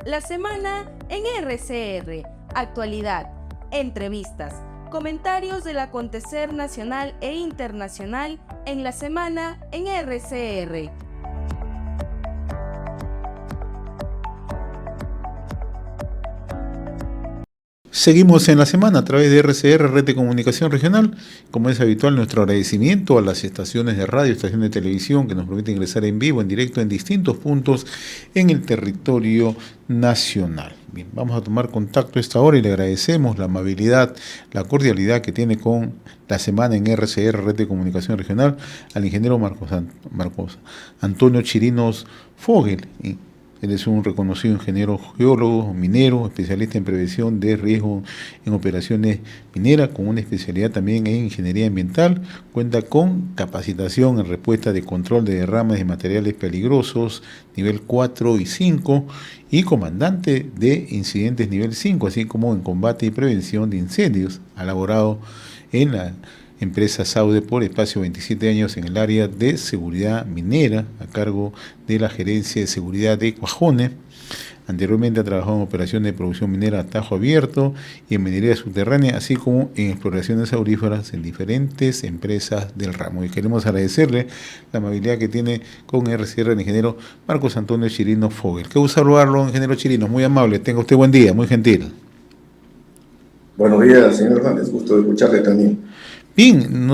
La semana en RCR, actualidad, entrevistas, comentarios del acontecer nacional e internacional en la semana en RCR. Seguimos en la semana a través de RCR, Red de Comunicación Regional. Como es habitual, nuestro agradecimiento a las estaciones de radio, estaciones de televisión que nos permiten ingresar en vivo, en directo, en distintos puntos en el territorio nacional. Bien, vamos a tomar contacto a esta hora y le agradecemos la amabilidad, la cordialidad que tiene con la semana en RCR, Red de Comunicación Regional, al ingeniero Marcos Antonio Chirinos Fogel. Él es un reconocido ingeniero geólogo, minero, especialista en prevención de riesgo en operaciones mineras, con una especialidad también en ingeniería ambiental. Cuenta con capacitación en respuesta de control de derrames de materiales peligrosos, nivel 4 y 5, y comandante de incidentes nivel 5, así como en combate y prevención de incendios. Ha laborado en la empresa Saude por espacio 27 años en el área de seguridad minera, a cargo de la gerencia de seguridad de Cuajone. Anteriormente ha trabajado en operaciones de producción minera a tajo abierto y en minería subterránea, así como en exploraciones auríferas en diferentes empresas del ramo. Y queremos agradecerle la amabilidad que tiene con RCR el ingeniero Marcos Antonio Chirinos Fogel. Qué gusto saludarlo, ingeniero Chirinos, muy amable. Tenga usted buen día, muy gentil. Buenos días, señor Hernández, gusto de escucharle también. Bien,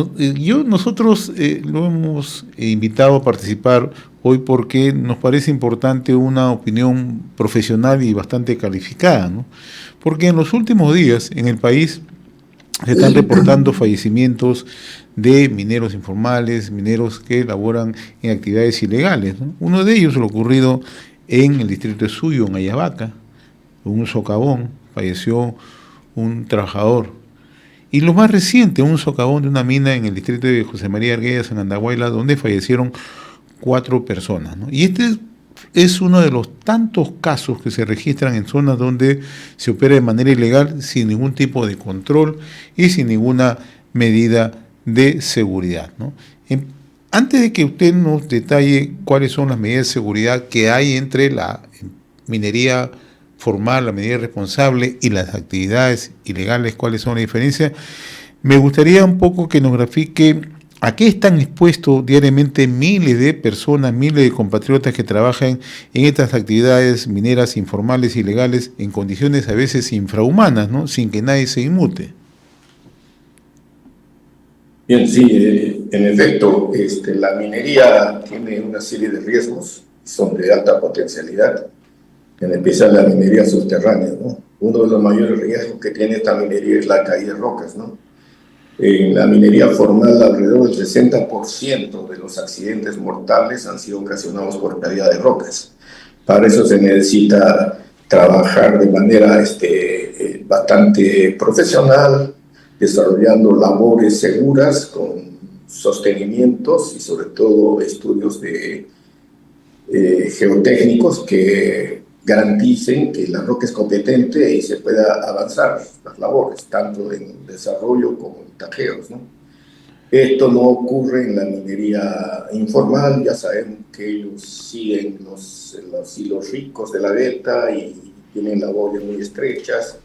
nosotros lo hemos invitado a participar hoy porque nos parece importante una opinión profesional y bastante calificada, ¿no? Porque en los últimos días en el país se están reportando fallecimientos de mineros informales, mineros que laboran en actividades ilegales, ¿no? Uno de ellos, lo ocurrido en el distrito de Suyo, en Ayabaca, un socavón, falleció un trabajador. Y lo más reciente, un socavón de una mina en el distrito de José María Arguedas, en Andahuayla, donde fallecieron 4 personas, ¿no? Y este es uno de los tantos casos que se registran en zonas donde se opera de manera ilegal, sin ningún tipo de control y sin ninguna medida de seguridad, ¿no? Antes de que usted nos detalle cuáles son las medidas de seguridad que hay entre la minería formal, la medida responsable y las actividades ilegales, cuáles son las diferencias, me gustaría un poco que nos grafique a qué están expuestos diariamente miles de personas, miles de compatriotas que trabajan en estas actividades mineras informales, ilegales, en condiciones a veces infrahumanas, ¿no? Sin que nadie se inmute. Bien, sí, en efecto, la minería tiene una serie de riesgos, son de alta potencialidad, en especial la minería subterránea, ¿no? Uno de los mayores riesgos que tiene esta minería es la caída de rocas, ¿no? En la minería formal, alrededor del 60% de los accidentes mortales han sido ocasionados por caída de rocas. Para eso se necesita trabajar de manera bastante profesional, desarrollando labores seguras con sostenimientos y sobre todo estudios geotécnicos que garanticen que la roca es competente y se pueda avanzar las labores, tanto en desarrollo como en tajeos, ¿no? Esto no ocurre en la minería informal, ya sabemos que ellos siguen los hilos ricos de la veta y tienen labores muy estrechas,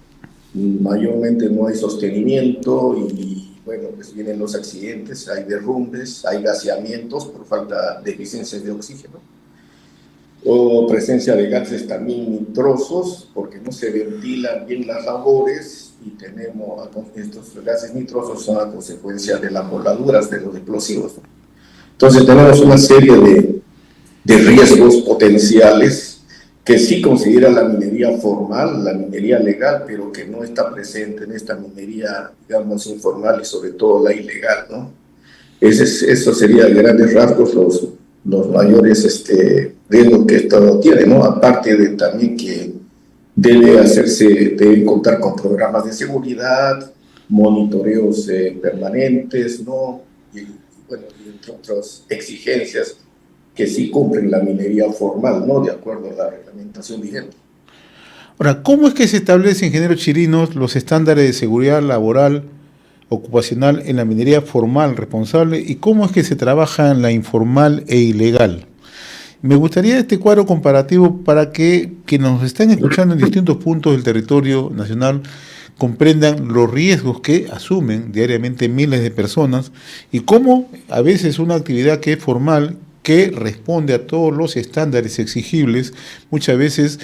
mayormente no hay sostenimiento y bueno, pues vienen los accidentes, hay derrumbes, hay gaseamientos por falta de deficiencias de oxígeno, o presencia de gases también nitrosos, porque no se ventilan bien las labores y tenemos estos gases nitrosos son a consecuencia de las voladuras de los explosivos. Entonces tenemos una serie de riesgos potenciales que sí considera la minería formal, la minería legal, pero que no está presente en esta minería, digamos, informal y sobre todo la ilegal, ¿no? Eso sería a grandes rasgos los mayores riesgos que esto tiene, ¿no? Aparte de también que deben contar con programas de seguridad, monitoreos permanentes, ¿no? Y bueno, y entre otras exigencias que sí cumplen la minería formal, ¿no? De acuerdo a la reglamentación vigente. Ahora, ¿cómo es que se establece, ingeniero Chirinos, los estándares de seguridad laboral, ocupacional en la minería formal responsable y cómo es que se trabaja en la informal e ilegal? Me gustaría este cuadro comparativo para que nos están escuchando en distintos puntos del territorio nacional comprendan los riesgos que asumen diariamente miles de personas y cómo a veces una actividad que es formal, que responde a todos los estándares exigibles, muchas veces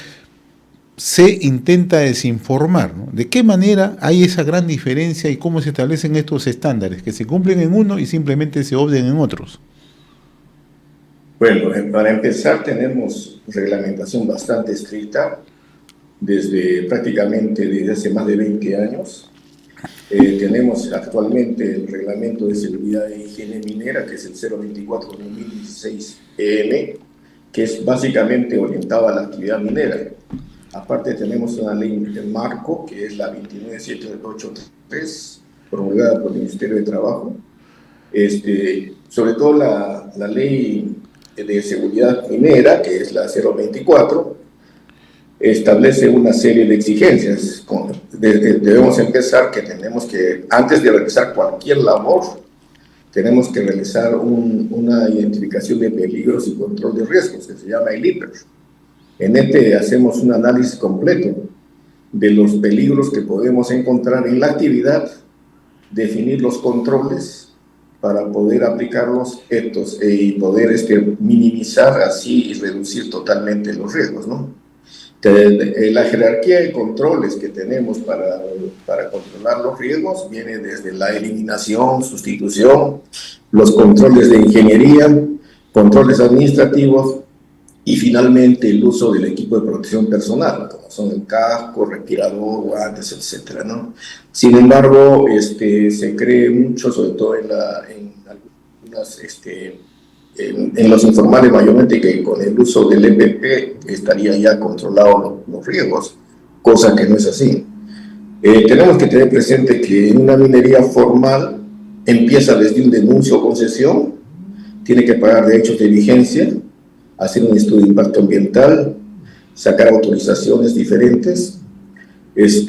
se intenta desinformar, ¿no? ¿De qué manera hay esa gran diferencia y cómo se establecen estos estándares que se cumplen en uno y simplemente se obvian en otros? Bueno, para empezar tenemos reglamentación bastante estricta prácticamente desde hace más de 20 años. Tenemos actualmente el Reglamento de Seguridad e Higiene Minera, que es el 024/2016 que es básicamente orientado a la actividad minera. Aparte tenemos una ley de marco, que es la 29783, promulgada por el Ministerio de Trabajo. Sobre todo la ley de seguridad minera, que es la 024, establece una serie de exigencias. Debemos empezar que tenemos que, antes de realizar cualquier labor, tenemos que realizar una identificación de peligros y control de riesgos, que se llama el IPER. En hacemos un análisis completo de los peligros que podemos encontrar en la actividad, definir los controles para poder aplicarlos y poder minimizar así y reducir totalmente los riesgos, ¿no? La jerarquía de controles que tenemos para controlar los riesgos viene desde la eliminación, sustitución, los controles de ingeniería, controles administrativos y finalmente el uso del equipo de protección personal, como son el casco, respirador, guantes, etcétera, ¿no? Sin embargo, se cree mucho, sobre todo en algunas en los informales mayormente, que con el uso del EPP estaría ya controlado los riesgos, cosa que no es así. Tenemos que tener presente que en una minería formal empieza desde un denuncio o concesión, tiene que pagar derechos de vigencia, hacer un estudio de impacto ambiental, sacar autorizaciones diferentes, y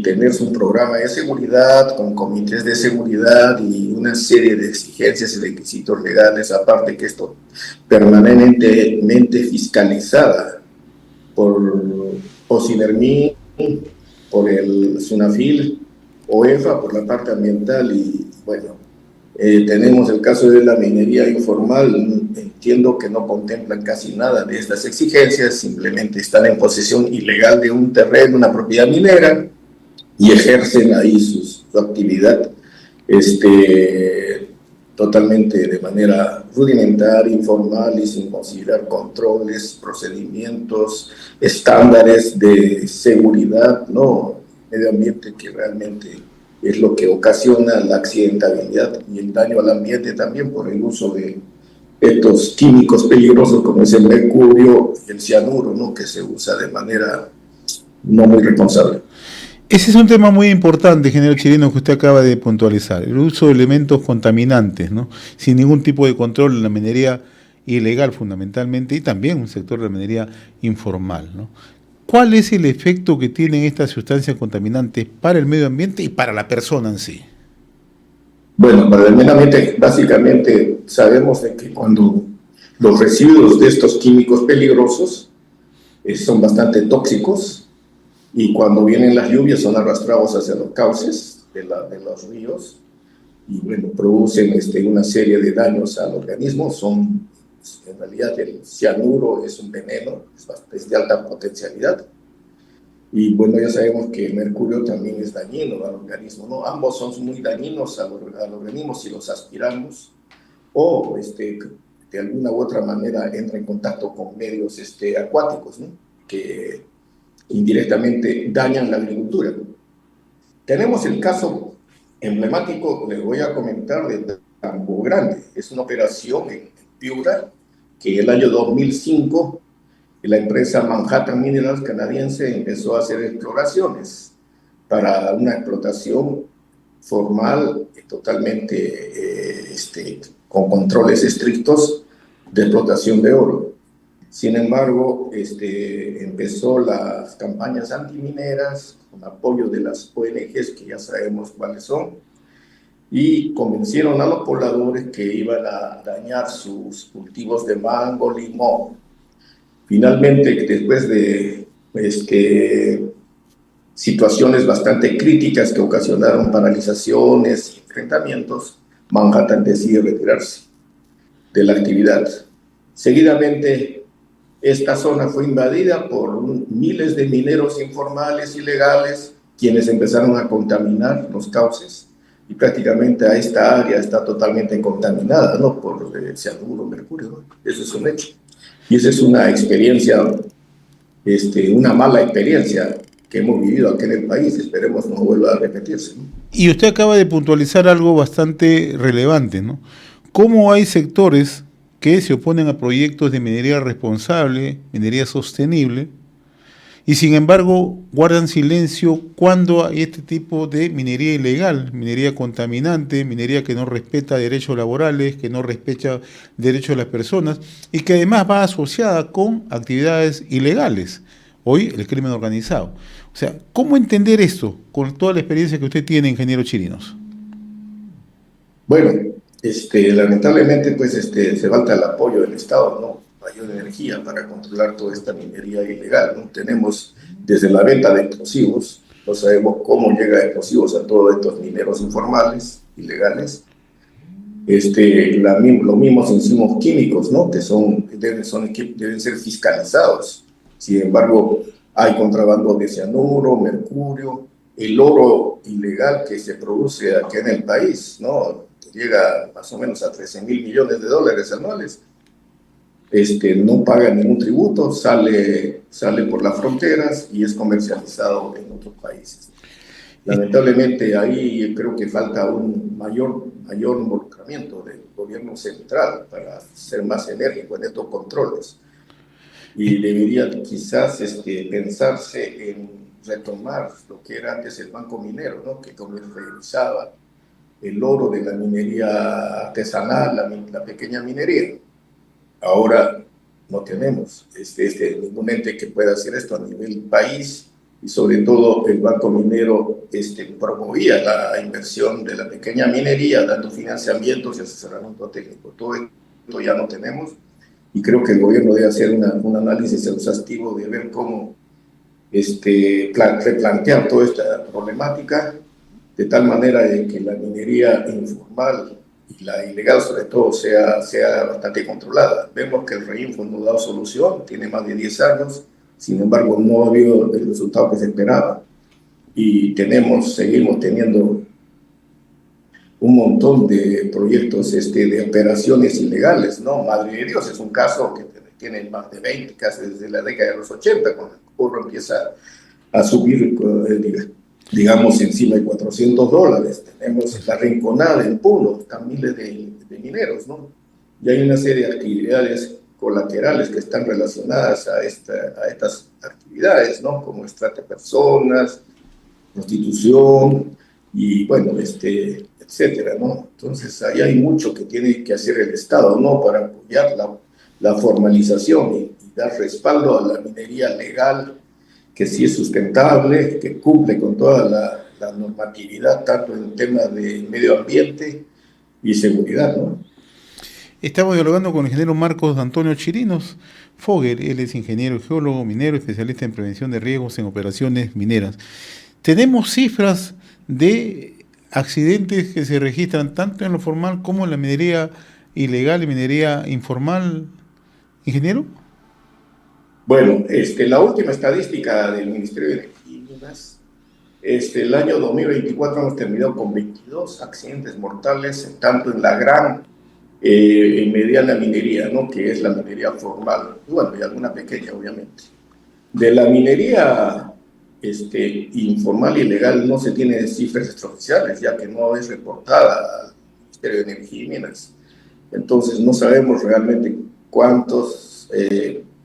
tener un programa de seguridad con comités de seguridad y una serie de exigencias y requisitos legales, aparte que esto permanentemente fiscalizada por OSINERMIN, por el SUNAFIL, OEFA por la parte ambiental y bueno, tenemos el caso de la minería informal. Entiendo que no contemplan casi nada de estas exigencias, simplemente están en posesión ilegal de un terreno, una propiedad minera, y ejercen ahí su actividad totalmente de manera rudimentaria, informal y sin considerar controles, procedimientos, estándares de seguridad, no, medio ambiente, que realmente es lo que ocasiona la accidentabilidad y el daño al ambiente también por el uso de estos químicos peligrosos como es el mercurio y el cianuro, ¿no? Que se usa de manera no muy responsable. Ese es un tema muy importante, ingeniero Chirino, que usted acaba de puntualizar, el uso de elementos contaminantes, ¿no? Sin ningún tipo de control en la minería ilegal fundamentalmente y también un sector de la minería informal, ¿no? ¿Cuál es el efecto que tienen estas sustancias contaminantes para el medio ambiente y para la persona en sí? Bueno, para el medio ambiente, básicamente sabemos de que cuando los residuos de estos químicos peligrosos son bastante tóxicos y cuando vienen las lluvias son arrastrados hacia los cauces de los ríos y bueno, producen una serie de daños al organismo. En realidad el cianuro es un veneno, es de alta potencialidad. Y bueno, ya sabemos que el mercurio también es dañino al organismo, ¿no? Ambos son muy dañinos al organismo si los aspiramos o de alguna u otra manera entra en contacto con medios acuáticos, ¿no? Que indirectamente dañan la agricultura. Tenemos el caso emblemático, les voy a comentar, de Tambo Grande. Es una operación en Piura que el año 2005 la empresa Manhattan Minerals canadiense empezó a hacer exploraciones para una explotación formal, totalmente con controles estrictos de explotación de oro. Sin embargo, empezó las campañas antimineras con apoyo de las ONGs, que ya sabemos cuáles son, y convencieron a los pobladores que iban a dañar sus cultivos de mango, limón. Finalmente, después de situaciones bastante críticas que ocasionaron paralizaciones y enfrentamientos, Manhattan decide retirarse de la actividad. Seguidamente, esta zona fue invadida por miles de mineros informales, ilegales, quienes empezaron a contaminar los cauces. Y prácticamente a esta área está totalmente contaminada, ¿no? Por cianuro, mercurio, ¿no? Eso es un hecho. Y esa es una experiencia, una mala experiencia que hemos vivido aquí en el país. Esperemos no vuelva a repetirse, ¿no? Y usted acaba de puntualizar algo bastante relevante, ¿no? ¿Cómo hay sectores que se oponen a proyectos de minería responsable, minería sostenible, y sin embargo guardan silencio cuando hay este tipo de minería ilegal, minería contaminante, minería que no respeta derechos laborales, que no respeta derechos de las personas y que además va asociada con actividades ilegales, hoy el crimen organizado? O sea, ¿cómo entender esto con toda la experiencia que usted tiene, ingeniero Chirinos? Bueno, lamentablemente, pues, se falta el apoyo del Estado, ¿no? Mayor energía para controlar toda esta minería ilegal, ¿no? Tenemos desde la venta de explosivos, no sabemos cómo llega explosivos a todos estos mineros informales, ilegales. Los mismos insumos químicos, ¿no? Que deben ser fiscalizados. Sin embargo, hay contrabando de cianuro, mercurio, el oro ilegal que se produce aquí en el país, ¿no? Llega más o menos a 13.000 millones de dólares anuales. No paga ningún tributo, sale por las fronteras y es comercializado en otros países. Lamentablemente ahí creo que falta un mayor involucramiento del gobierno central para ser más enérgico en estos controles. Y debería quizás pensarse en retomar lo que era antes el Banco Minero, ¿no? Que comercializaba el oro de la minería artesanal, la pequeña minería. Ahora no tenemos ningún ente que pueda hacer esto a nivel país, y sobre todo el Banco Minero promovía la inversión de la pequeña minería, dando financiamientos y asesoramiento técnico. Todo esto ya no tenemos, y creo que el gobierno debe hacer un análisis exhaustivo de ver cómo replantear toda esta problemática, de tal manera de que la minería informal y la ilegal sobre todo sea bastante controlada. Vemos que el REINFO no ha dado solución, tiene más de 10 años, sin embargo no ha habido el resultado que se esperaba, y seguimos teniendo un montón de proyectos de operaciones ilegales, ¿no? Madre de Dios es un caso que tiene más de 20, casi desde la década de los 80, cuando el oro empieza a subir, digamos, encima de $400. Tenemos la Rinconada en Puno, están miles de mineros, ¿no? Y hay una serie de actividades colaterales que están relacionadas a estas actividades, ¿no? Como trata de personas, prostitución y, bueno, etcétera, ¿no? Entonces, ahí hay mucho que tiene que hacer el Estado, ¿no? Para apoyar la formalización y dar respaldo a la minería legal, que sí es sustentable, que cumple con toda la normatividad, tanto en temas de medio ambiente y seguridad, ¿no? Estamos dialogando con el ingeniero Marcos Antonio Chirinos Foguer. Él es ingeniero geólogo minero, especialista en prevención de riesgos en operaciones mineras. Tenemos cifras de accidentes que se registran tanto en lo formal como en la minería ilegal y minería informal, ingeniero. Bueno, la última estadística del Ministerio de Energía y Minas, el año 2024 hemos terminado con 22 accidentes mortales, tanto en la gran y mediana minería, ¿no? Que es la minería formal, y bueno, y alguna pequeña, obviamente. De la minería informal y ilegal no se tienen cifras extraoficiales, ya que no es reportada al Ministerio de Energía y Minas. Entonces no sabemos realmente cuántos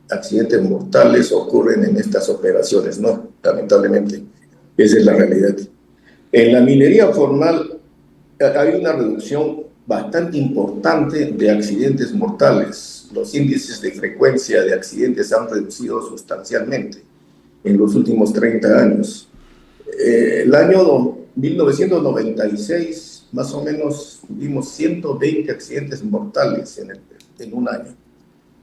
accidentes mortales ocurren en estas operaciones, ¿no? Lamentablemente, esa es la realidad. En la minería formal hay una reducción bastante importante de accidentes mortales. Los índices de frecuencia de accidentes han reducido sustancialmente en los últimos 30 años. El año 1996 más o menos tuvimos 120 accidentes mortales en un año.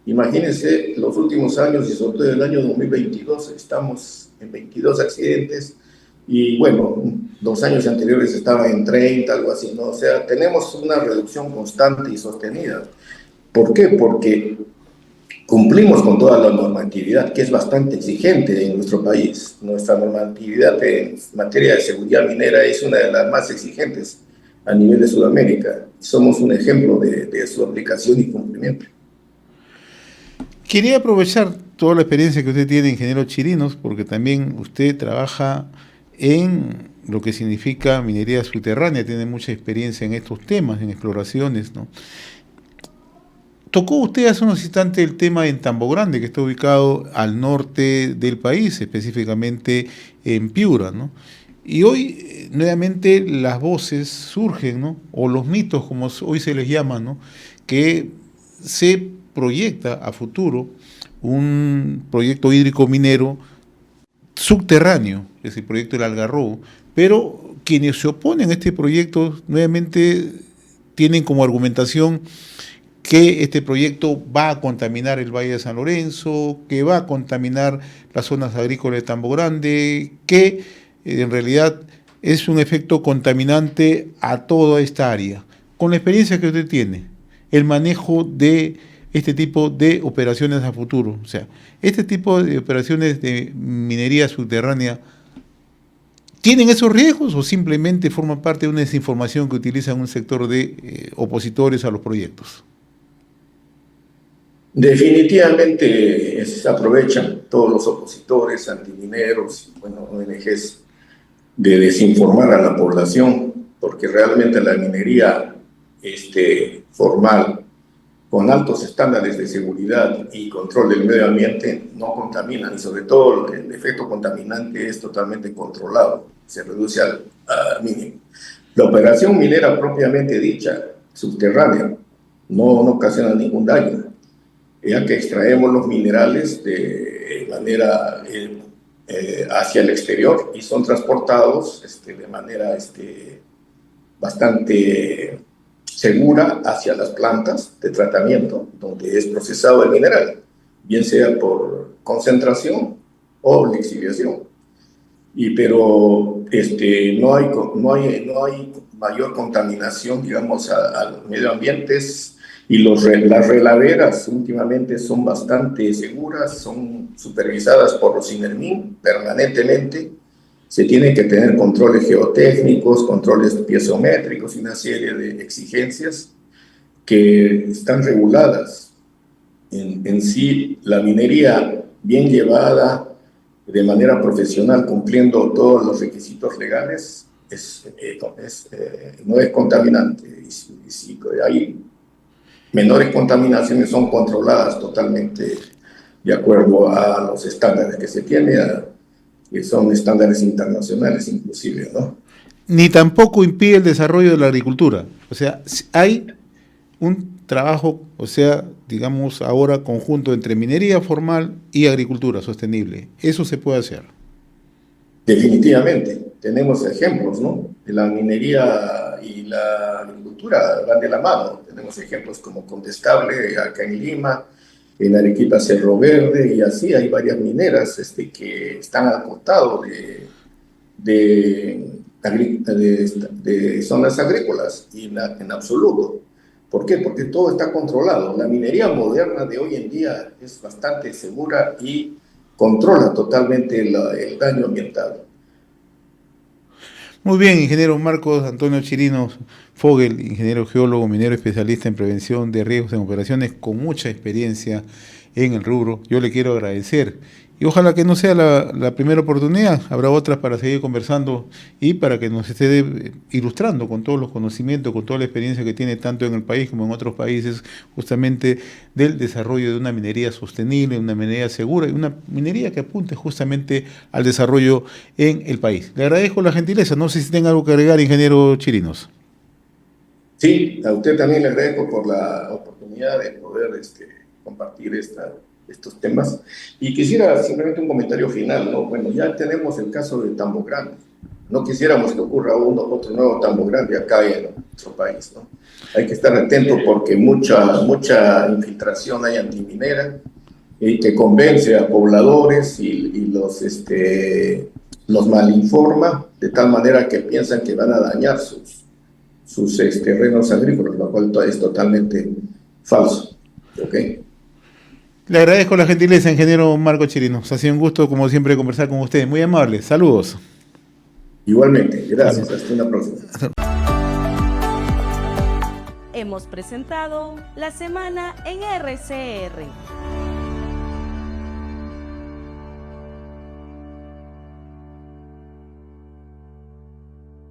Imagínense los últimos años y sobre todo el año 2022, estamos en 22 accidentes y bueno, 2 años anteriores estaba en 30, algo así, ¿no? O sea, tenemos una reducción constante y sostenida. ¿Por qué? Porque cumplimos con toda la normatividad, que es bastante exigente en nuestro país. Nuestra normatividad en materia de seguridad minera es una de las más exigentes a nivel de Sudamérica. Somos un ejemplo de su aplicación y cumplimiento. Quería aprovechar toda la experiencia que usted tiene, ingeniero Chirinos, porque también usted trabaja en lo que significa minería subterránea, tiene mucha experiencia en estos temas, en exploraciones, ¿no? Tocó usted hace unos instantes el tema en Tambo Grande, que está ubicado al norte del país, específicamente en Piura, ¿no? Y hoy nuevamente las voces surgen, ¿no? O los mitos, como hoy se les llama, ¿no? Que se proyecta a futuro un proyecto hídrico minero subterráneo, es el proyecto del Algarrobo, pero quienes se oponen a este proyecto nuevamente tienen como argumentación que este proyecto va a contaminar el Valle de San Lorenzo, que va a contaminar las zonas agrícolas de Tambo Grande, que en realidad es un efecto contaminante a toda esta área. Con la experiencia que usted tiene, el manejo de este tipo de operaciones a futuro, o sea, este tipo de operaciones de minería subterránea, ¿tienen esos riesgos o simplemente forman parte de una desinformación que utiliza un sector de opositores a los proyectos? Definitivamente se aprovechan todos los opositores, antimineros, bueno, ONGs, de desinformar a la población, porque realmente la minería formal, con altos estándares de seguridad y control del medio ambiente, no contaminan, y sobre todo el efecto contaminante es totalmente controlado, se reduce al mínimo. La operación minera propiamente dicha, subterránea, no ocasiona ningún daño, ya que extraemos los minerales de manera hacia el exterior y son transportados de manera bastante segura hacia las plantas de tratamiento donde es procesado el mineral, bien sea por concentración o lixiviación. Pero no hay mayor contaminación, digamos, al medio ambiente, y las relaveras últimamente son bastante seguras, son supervisadas por los INERMIN permanentemente. Se tienen que tener controles geotécnicos, controles piezométricos y una serie de exigencias que están reguladas. En sí, la minería bien llevada, de manera profesional, cumpliendo todos los requisitos legales, no es contaminante. Y si hay menores contaminaciones, son controladas totalmente de acuerdo a los estándares que se tienen, que son estándares internacionales inclusive, ¿no? Ni tampoco impide el desarrollo de la agricultura. O sea, hay un trabajo, o sea, digamos ahora conjunto entre minería formal y agricultura sostenible. Eso se puede hacer. Definitivamente. Tenemos ejemplos, ¿no? De la minería y la agricultura van de la mano. Tenemos ejemplos como Condestable acá en Lima, en Arequipa Cerro Verde, y así hay varias mineras que están al costado de zonas agrícolas, y en absoluto. ¿Por qué? Porque todo está controlado. La minería moderna de hoy en día es bastante segura y controla totalmente el daño ambiental. Muy bien, ingeniero Marcos Antonio Chirinos Fogel, ingeniero geólogo, minero especialista en prevención de riesgos en operaciones, con mucha experiencia en el rubro. Yo le quiero agradecer y ojalá que no sea la primera oportunidad, habrá otras para seguir conversando y para que nos esté ilustrando con todos los conocimientos, con toda la experiencia que tiene tanto en el país como en otros países, justamente del desarrollo de una minería sostenible, una minería segura y una minería que apunte justamente al desarrollo en el país. Le agradezco la gentileza, no sé si tenga algo que agregar, ingeniero Chirinos. Sí, a usted también le agradezco por la oportunidad de poder compartir estos temas. Y quisiera simplemente un comentario final, ¿no? Bueno, ya tenemos el caso de Tambo Grande. No quisiéramos que ocurra otro nuevo tambo grande acá en nuestro país, ¿no? Hay que estar atento porque mucha infiltración hay antiminera y que convence a pobladores y los malinforma de tal manera que piensan que van a dañar sus terrenos agrícolas, lo cual es totalmente falso. ¿Okay? Le agradezco la gentileza, ingeniero Marco Chirinos. Ha sido un gusto, como siempre, conversar con usted. Muy amable. Saludos. Igualmente. Gracias. Hasta una próxima. Hemos presentado La Semana en RCR.